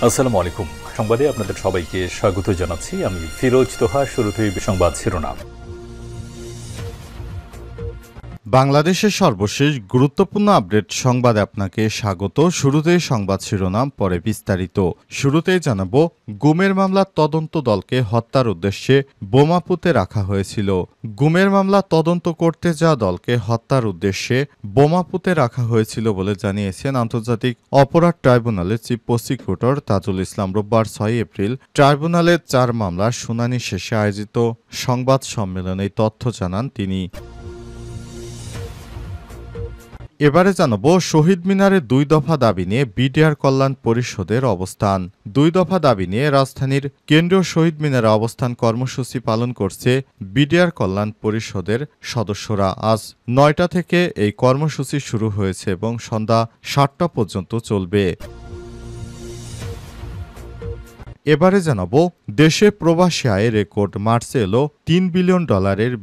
আসসালামু আলাইকুম। সংবাদে আপনাদের সবাইকে স্বাগত জানাচ্ছি। আমি ফিরোজ তোহা। শুরুতেই সংবাদ শিরোনাম। বাংলাদেশের সর্বশেষ গুরুত্বপূর্ণ আপডেট সংবাদে আপনাকে স্বাগত। শুরুতেই সংবাদ শিরোনাম, পরে বিস্তারিত। শুরুতেই জানাবো, গুমের মামলার তদন্ত দলকে হত্যার উদ্দেশ্যে বোমা পুঁতে রাখা হয়েছিল। গুমের মামলা তদন্ত করতে যাওয়া দলকে হত্যার উদ্দেশ্যে বোমা পুঁতে রাখা হয়েছিল বলে জানিয়েছেন আন্তর্জাতিক অপরাধ ট্রাইব্যুনালের চিফ প্রসিকিউটর তাজুল ইসলাম। রোববার ৬ এপ্রিল ট্রাইব্যুনালের ৪ মামলার শুনানি শেষে আয়োজিত সংবাদ সম্মেলনে এই তথ্য জানান তিনি। এবারে জানাবো, শহীদ মিনারে ২ দফা দাবি নিয়ে বিডিআর কল্যাণ পরিষদের অবস্থান। ২ দফা দাবি নিয়ে রাজধানীর কেন্দ্রীয় শহীদ মিনারে অবস্থান কর্মসূচি পালন করছে বিডিআর কল্যাণ পরিষদের সদস্যরা। আজ ৯টা থেকে এই কর্মসূচি শুরু হয়েছে এবং সন্ধ্যা ৭টা পর্যন্ত চলবে। এবারে জানাবো, দেশে প্রবাসী আয়ে রেকর্ড মার্চে এলো $৩ বিলিয়ন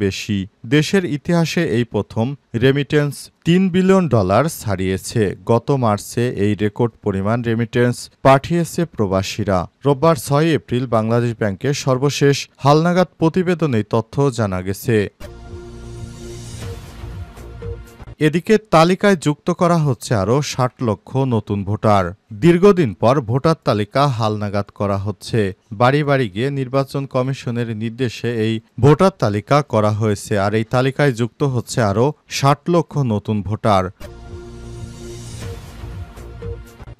বেশি। দেশের ইতিহাসে এই প্রথম রেমিটেন্স $৩ বিলিয়ন ছাড়িয়েছে। গত মার্চে এই রেকর্ড পরিমাণ রেমিটেন্স পাঠিয়েছে প্রবাসীরা। রোববার ৬ এপ্রিল বাংলাদেশ ব্যাংকের সর্বশেষ হালনাগাদ প্রতিবেদনে এই তথ্য জানা গেছে। এদিকে তালিকায় যুক্ত করা হচ্ছে আরও ৬০ লক্ষ নতুন ভোটার। দীর্ঘদিন পর ভোটার তালিকা হালনাগাদ করা হচ্ছে। বাড়ি বাড়ি গিয়ে নির্বাচন কমিশনের নির্দেশে এই ভোটার তালিকা করা হয়েছে। আর এই তালিকায় যুক্ত হচ্ছে আরও ৬০ লক্ষ নতুন ভোটার।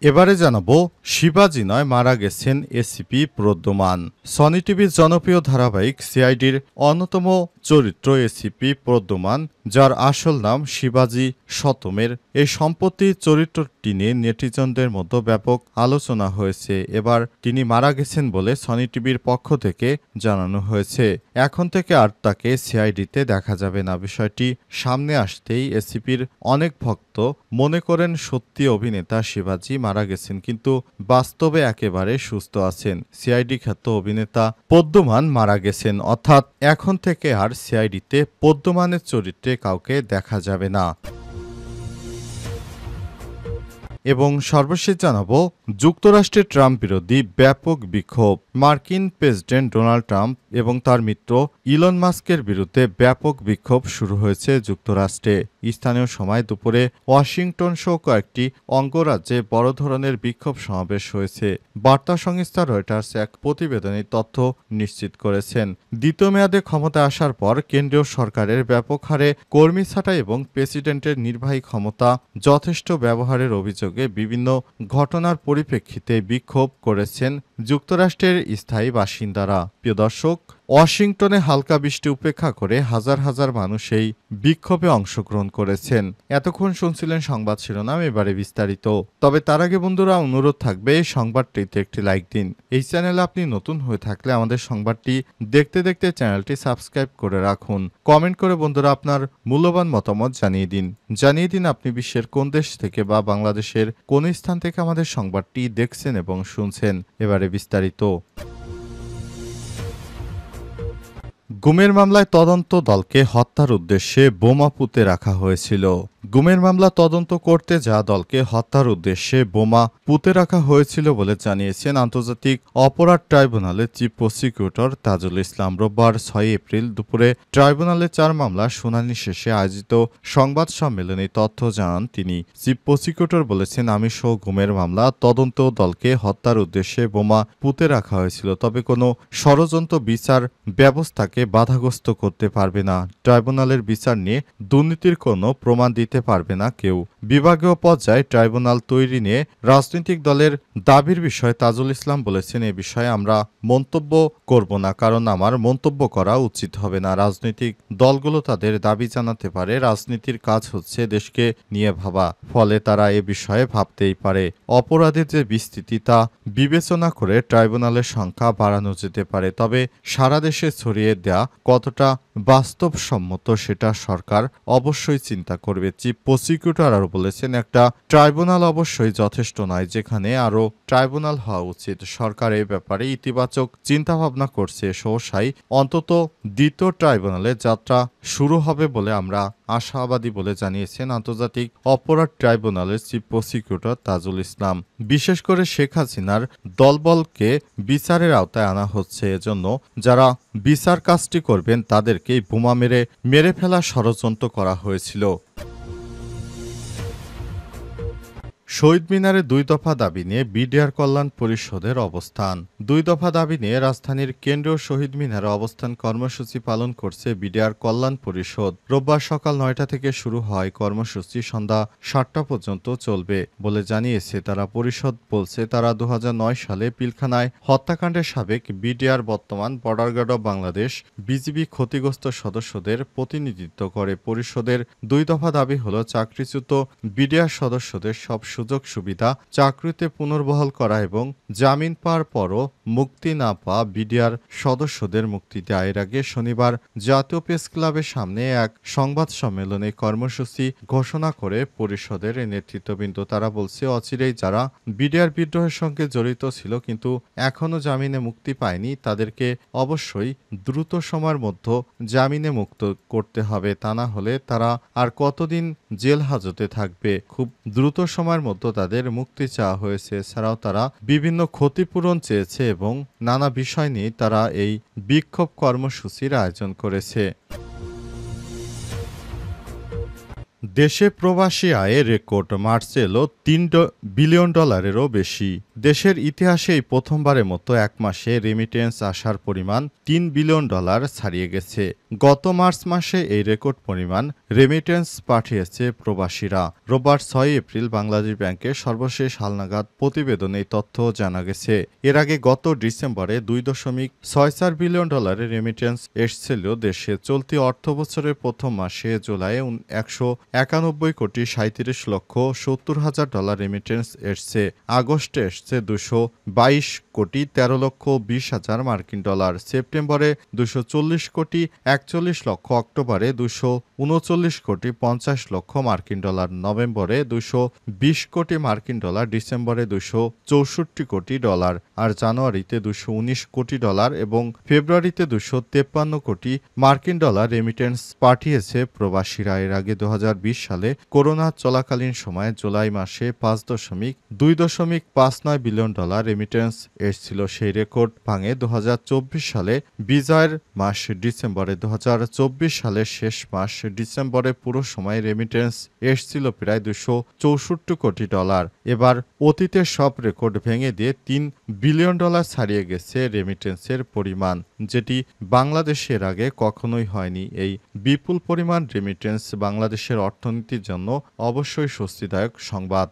এবারে জানাবো, শিবাজি নয় মারা গেছেন এসিপি প্রদ্যুমান। সনি টিভির জনপ্রিয় ধারাবাহিক সিআইডির অন্যতম চরিত্র এসিপি প্রদ্যুমান, যার আসল নাম শিবাজি শতমের, এই সম্প্রতি চরিত্রটি নিয়ে নেটিজনদের মধ্যে ব্যাপক আলোচনা হয়েছে। এবার তিনি মারা গেছেন বলে সনি টিভির পক্ষ থেকে জানানো হয়েছে। এখন থেকে আর তাকে সিআইডিতে দেখা যাবে না। বিষয়টি সামনে আসতেই এসিপির অনেক ভক্ত মনে করেন সত্যি অভিনেতা শিবাজি মারা গেছেন, কিন্তু বাস্তবে একেবারে সুস্থ আছেন। সিআইডি খ্যাত অভিনেতা প্রদ্যুমান মারা গেছেন, অর্থাৎ এখন থেকে আর সিআইডিতে প্রদ্যুমানের চরিত্রে কাউকে দেখা যাবে না। এবং সর্বশেষ জানাবো, যুক্তরাষ্ট্রের ট্রাম্প বিরোধী ব্যাপক বিক্ষোভ। মার্কিন প্রেসিডেন্ট ডোনাল্ড ট্রাম্প এবং তার মিত্র ইলন মাস্কের বিরুদ্ধে ব্যাপক বিক্ষোভ শুরু হয়েছে যুক্তরাষ্ট্রে। স্থানীয় সময় দুপুরে ওয়াশিংটন সহ কয়েকটি অঙ্গরাজ্যে বড় ধরনের বিক্ষোভ সমাবেশ হয়েছে। বার্তা সংস্থা রয়টার্স এক প্রতিবেদনে তথ্য নিশ্চিত করেছেন। দ্বিতীয় মেয়াদে ক্ষমতায় আসার পর কেন্দ্রীয় সরকারের ব্যাপক হারে কর্মী ছাঁটাই এবং প্রেসিডেন্টের নির্বাহী ক্ষমতা যথেষ্ট ব্যবহারের অভিযোগে বিভিন্ন ঘটনার পরিপ্রেক্ষিতে বিক্ষোভ করেছেন যুক্তরাষ্ট্রের স্থায়ী বাসিন্দারা। প্রিয় দর্শক, ওয়াশিংটনে হালকা বৃষ্টি উপেক্ষা করে হাজার হাজার মানুষ এই বিক্ষোভে অংশগ্রহণ করেছেন। এতক্ষণ শুনছিলেন সংবাদ শিরোনাম, এবারে বিস্তারিত। তবে তার আগে বন্ধুরা, অনুরোধ থাকবে এই সংবাদটিতে একটি লাইক দিন। এই চ্যানেলে আপনি নতুন হয়ে থাকলে আমাদের সংবাদটি দেখতে দেখতে চ্যানেলটি সাবস্ক্রাইব করে রাখুন। কমেন্ট করে বন্ধুরা আপনার মূল্যবান মতামত জানিয়ে দিন আপনি বিশ্বের কোন দেশ থেকে বা বাংলাদেশের কোন স্থান থেকে আমাদের সংবাদটি দেখছেন এবং শুনছেন। এবারে বিস্তারিত। গুমের মামলায় তদন্ত দলকে হত্যার উদ্দেশ্যে বোমা পুঁতে রাখা হয়েছিল। গুমের মামলা তদন্ত করতে যাওয়া দলকে হত্যার উদ্দেশ্যে বোমা পুঁতে রাখা হয়েছিল বলে জানিয়েছেন আন্তর্জাতিক অপরাধ ট্রাইব্যুনালের চিফ প্রসিকিউটর তাজুল ইসলাম। রোববার ৬ এপ্রিল দুপুরে ট্রাইব্যুনালের ৪ মামলার শুনানি শেষে আয়োজিত সংবাদ সম্মেলনে তথ্য জানান তিনি। চিফ প্রসিকিউটর বলেছেন, আমি সহ গুমের মামলা তদন্ত দলকে হত্যার উদ্দেশ্যে বোমা পুঁতে রাখা হয়েছিল, তবে কোনো ষড়যন্ত্র বিচার ব্যবস্থাকে বাধাগ্রস্ত করতে পারবে না। ট্রাইব্যুনালের বিচার নিয়ে দুর্নীতির কোনো প্রমাণ দিতে পারবে না কেউ। বিভাগীয় পর্যায়ে ট্রাইব্যুনাল তৈরি নিয়ে রাজনৈতিক দলের দাবির বিষয়ে তাজুল ইসলাম বলেছেন, এ বিষয়ে আমরা মন্তব্য করব না, কারণ আমার মন্তব্য করা উচিত হবে না। রাজনৈতিক দলগুলো তাদের দাবি জানাতে পারে। রাজনীতির কাজ হচ্ছে দেশকে নিয়ে ভাবা, ফলে তারা এ বিষয়ে ভাবতেই পারে। অপরাধের যে বিস্তৃতি তা বিবেচনা করে ট্রাইব্যুনালের সংখ্যা বাড়ানো যেতে পারে, তবে সারা দেশে ছড়িয়ে দেয়া কতটা বাস্তবসম্মত সেটা সরকার অবশ্যই চিন্তা করবে। চিফ প্রসিকিউটর আরও বলেছেন, একটা ট্রাইব্যুনাল অবশ্যই যথেষ্ট নয়, যেখানে আরও ট্রাইব্যুনাল হওয়া উচিত। সরকার এই ব্যাপারে ইতিবাচক চিন্তাভাবনা করছে। সহসাই অন্তত দ্বিতীয় ট্রাইব্যুনালের যাত্রা শুরু হবে বলে আমরা আশাবাদী বলে জানিয়েছেন আন্তর্জাতিক অপরাধ ট্রাইব্যুনালের চিফ প্রসিকিউটর তাজুল ইসলাম। বিশেষ করে শেখ হাসিনার দলবলকে বিচারের আওতায় আনা হচ্ছে। এজন্য যারা বিচার কাজটি করবেন তাদেরকেই বোমা মেরে ফেলার ষড়যন্ত্র করা হয়েছিল। শহীদ মিনারে 2 দফা দাবি নিয়ে বিডিআর কল্যাণ পরিষদের অবস্থান। 2 দফা দাবি নিয়ে রাজধানীর কেন্দ্রীয় শহীদ মিনারে অবস্থান কর্মসূচি পালন করছে বিডিআর কল্যাণ পরিষদ। রোববার সকাল 9টা থেকে শুরু হয় কর্মসূচি সন্ধ্যা 7টা পর্যন্ত চলবে বলে জানিয়েছে তারা। পরিষদ বলছে, তারা 2009 সালে পিলখানায় হত্যাকাণ্ডের সাবেক বিডিআর, বর্তমান border guard of Bangladesh BGB ক্ষতিগ্রস্ত সদস্যদের প্রতিনিধিত্ব করে। পরিষদের 2 দফা দাবি হল, চাকরিচ্যুত বিডিআর সদস্যদের সব সুযোগ সুবিধা চাকরিতে পুনর্বহাল করা এবং জামিন পাওয়ার পরও মুক্তি না পাওয়া বিডিআর সদস্যদের মুক্তি দেয়। এর আগে শনিবার জাতীয় প্রেস ক্লাবের সামনে এক সংবাদ সম্মেলনে কর্মসূচি ঘোষণা করে পরিষদের নেতৃত্ববৃন্দ। তারা বলছে, অচিরেই যারা বিডিআর বিদ্রোহের সঙ্গে জড়িত ছিল কিন্তু এখনও জামিনে মুক্তি পায়নি, তাদেরকে অবশ্যই দ্রুত সময়ের মধ্যে জামিনে মুক্ত করতে হবে। তা না হলে তারা আর কতদিন জেল হাজতে থাকবে। খুব দ্রুত সময়ের মধ্যে তাদের মুক্তি চাওয়া হয়েছে। এছাড়াও তারা বিভিন্ন ক্ষতিপূরণ চেয়েছে এবং নানা বিষয় নিয়ে তারা এই বিক্ষোভ কর্মসূচির আয়োজন করেছে। দেশে প্রবাসী আয়ে রেকর্ড, মার্চে এলো $3 বিলিয়ন বেশি। দেশের ইতিহাসে এই প্রথমবারের মতো এক মাসে রেমিটেন্স আসার পরিমাণ $3 বিলিয়ন ছাড়িয়ে গেছে। গত মার্চ মাসে এই রেকর্ড পরিমাণ রেমিটেন্স পাঠিয়েছে প্রবাসীরা। রোববার 6 এপ্রিল বাংলাদেশ ব্যাংকের সর্বশেষ হালনাগাদ প্রতিবেদনে এই তথ্য জানা গেছে। এর আগে গত ডিসেম্বরে $2.64 বিলিয়ন রেমিটেন্স এসেছিল দেশে। চলতি অর্থবছরের প্রথম মাসে জুলাইয়ে 191 কোটি 37 লক্ষ 70 হাজার ডলার রেমিটেন্স এসছে। আগস্টে এসছে 222 কোটি 13 লক্ষ 20 হাজার মার্কিন ডলার। সেপ্টেম্বরে 240 কোটি 41 লক্ষ, অক্টোবরে 239 কোটি 50 লক্ষ মার্কিন ডলার, নভেম্বরে 220 কোটি মার্কিন ডলার, ডিসেম্বরে 264 কোটি ডলার, আর জানুয়ারিতে 219 কোটি ডলার এবং ফেব্রুয়ারিতে 253 কোটি মার্কিন ডলার রেমিটেন্স পাঠিয়েছে প্রবাসীরা। এর আগে 2020 সালে করোনা চলাকালীন সময়ে জুলাই মাসে 5.29 বিলিয়ন ডলার রেমিটেন্স এসেছিল। সেই রেকর্ড ভাঙে 2024 সালে বিজয়ের মাস ডিসেম্বরে। 2024 সালের শেষ মাস ডিসেম্বরে পুরো সময় রেমিটেন্স এসেছিল প্রায় 264 কোটি ডলার। এবার অতীতের সব রেকর্ড ভেঙে দিয়ে $3 বিলিয়ন ছাড়িয়ে গেছে রেমিটেন্সের পরিমাণ, যেটি বাংলাদেশের আগে কখনোই হয়নি। এই বিপুল পরিমাণ রেমিটেন্স বাংলাদেশের অর্থনীতির জন্য অবশ্যই স্বস্তিদায়ক সংবাদ।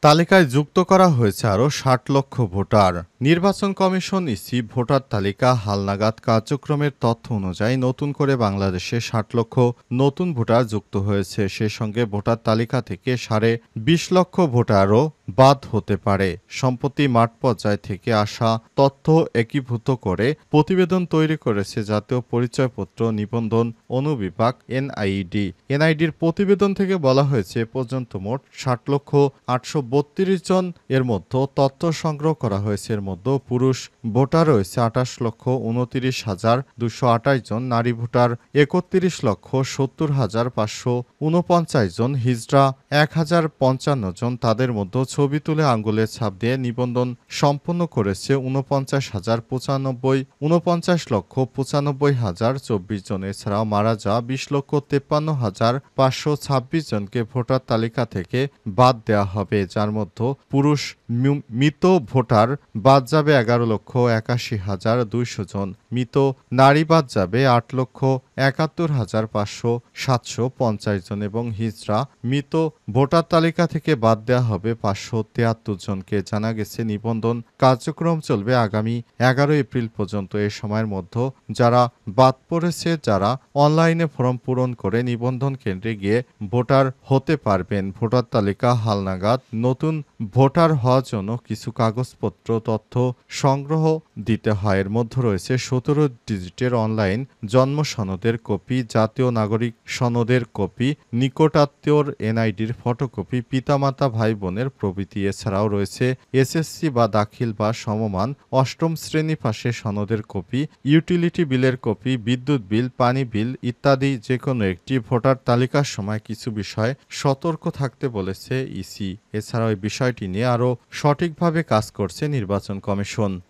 তালিকায় যুক্ত করা হয়েছে আরও 60 লক্ষ ভোটার। নির্বাচন কমিশন ইসি ভোটার তালিকা হালনাগাদ কার্যক্রমের তথ্য অনুযায়ী নতুন করে বাংলাদেশে 60 লক্ষ নতুন ভোটার যুক্ত হয়েছে। সে সঙ্গে ভোটার তালিকা থেকে 20.5 লক্ষ ভোটারও বাদ হতে পারে। সম্প্রতি মাঠ পর্যায় থেকে আসা তথ্য একীভূত করে প্রতিবেদন তৈরি করেছে জাতীয় পরিচয়পত্র নিবন্ধন অনুবিভাগ এনআইডি। এনআইডির প্রতিবেদন থেকে বলা হয়েছে, পর্যন্ত মোট 60,832 জন এর মধ্যে তথ্য সংগ্রহ করা হয়েছে। এর মধ্যে পুরুষ ভোটার রয়েছে 28,29,228 জন, নারী ভোটার 31,70,549 জন, হিজড়া 1,055 জন। তাদের মধ্যে ছবি তুলে আঙ্গুলের ছাপ দিয়ে নিবন্ধন সম্পন্ন করেছে 49,095, 49,95,024 জন। এছাড়াও মারা যাওয়া 20,53,526 জনকে ভোটার তালিকা থেকে বাদ দেওয়া হবে, যার মধ্যে পুরুষ মৃত ভোটার বাদ যাবে 11,81,200 জন, মৃত নারী বাদ যাবে 8,71,500,750 জন এবং হিজড়া মৃত ভোটার তালিকা থেকে বাদ দেওয়া হবে 573 জনকে। জানা গেছে, নিবন্ধন কার্যক্রম চলবে আগামী 11 এপ্রিল পর্যন্ত। এই সময়ের মধ্যে যারা বাদ পড়েছে, যারা অনলাইনে ফর্ম পূরণ করে নিবন্ধন কেন্দ্রে গিয়ে ভোটার হতে পারবেন। ভোটার তালিকা হালনাগাদ নতুন ভোটার হওয়ার জন্য কিছু কাগজপত্র তথ্য সংগ্রহ দিতে হয়। এর মধ্যে রয়েছে 17 ডিজিটের অনলাইন জন্ম সনদের কপি, জাতীয় নাগরিক সনদের কপি, নিকটাত্মীয়র এনআইডির ফটোকপি, পিতামাতা ভাই বোনের প্রভৃতি। এছাড়াও রয়েছে এসএসসি বা দাখিল বা সমমান, অষ্টম শ্রেণী পাশে সনদের কপি, ইউটিলিটি বিলের কপি, বিদ্যুৎ বিল, পানি বিল ইত্যাদি। যে কোনো একটি ভোটার তালিকার সময় কিছু বিষয়ে সতর্ক থাকতে বলেছে ইসি। এছাড়াও এই বিষয়টি নিয়ে আরও সঠিকভাবে কাজ করছে নির্বাচন কমিশন।